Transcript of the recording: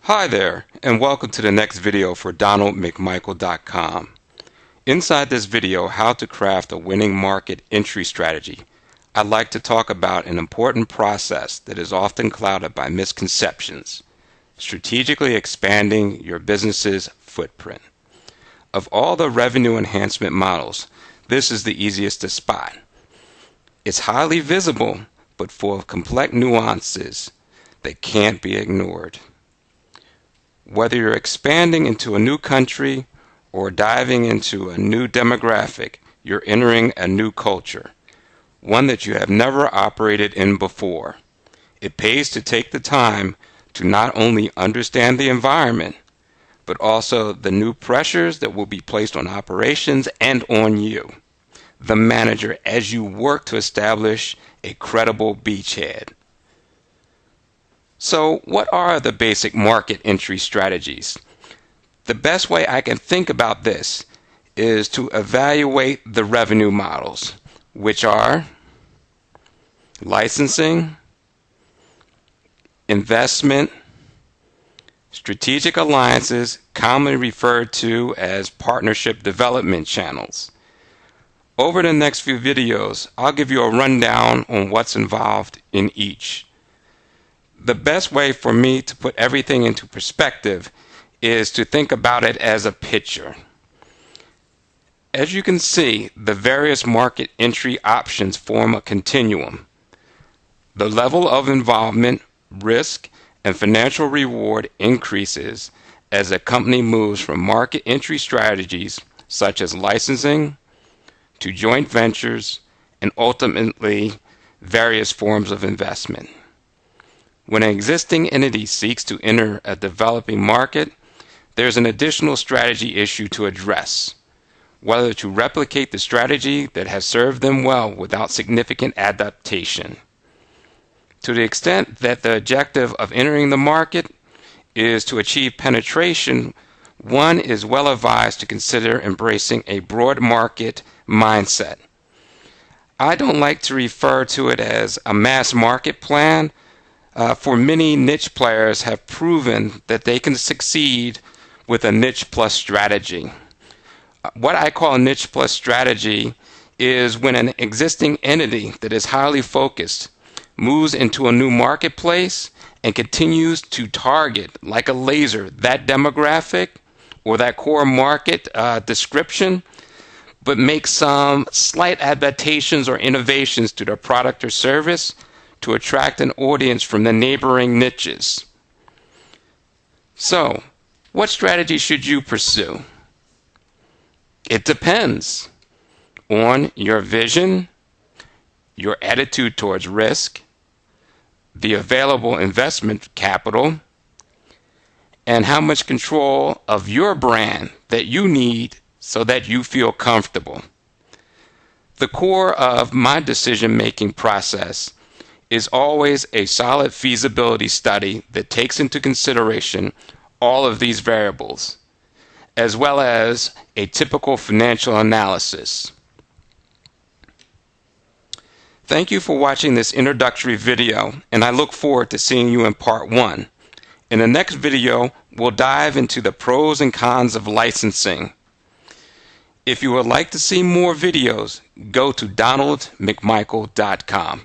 Hi there, and welcome to the next video for DonaldMcMichael.com. Inside this video, how to craft a winning market entry strategy, I'd like to talk about an important process that is often clouded by misconceptions: strategically expanding your business's footprint. Of all the revenue enhancement models, this is the easiest to spot. It's highly visible, but full of complex nuances that can't be ignored. Whether you're expanding into a new country or diving into a new demographic, you're entering a new culture, one that you have never operated in before. It pays to take the time to not only understand the environment, but also the new pressures that will be placed on operations and on you, the manager, as you work to establish a credible beachhead. So, what are the basic market entry strategies? The best way I can think about this is to evaluate the revenue models, which are licensing, investment, strategic alliances, commonly referred to as partnership development channels. Over the next few videos, I'll give you a rundown on what's involved in each. The best way for me to put everything into perspective is to think about it as a picture. As you can see, the various market entry options form a continuum. The level of involvement, risk, and financial reward increases as a company moves from market entry strategies such as licensing to joint ventures and ultimately various forms of investment. When an existing entity seeks to enter a developing market, there's an additional strategy issue to address: whether to replicate the strategy that has served them well without significant adaptation. To the extent that the objective of entering the market is to achieve penetration, one is well advised to consider embracing a broad market mindset. I don't like to refer to it as a mass market plan, for many niche players have proven that they can succeed with a niche plus strategy. What I call a niche plus strategy is when an existing entity that is highly focused moves into a new marketplace and continues to target like a laser that demographic or that core market description, but makes some slight adaptations or innovations to their product or service to attract an audience from the neighboring niches. So, what strategy should you pursue? It depends on your vision, your attitude towards risk, the available investment capital, and how much control of your brand that you need so that you feel comfortable. The core of my decision-making process is always a solid feasibility study that takes into consideration all of these variables, as well as a typical financial analysis. Thank you for watching this introductory video, and I look forward to seeing you in part 1. In the next video, we'll dive into the pros and cons of licensing. If you would like to see more videos, go to DonaldMcMichael.com.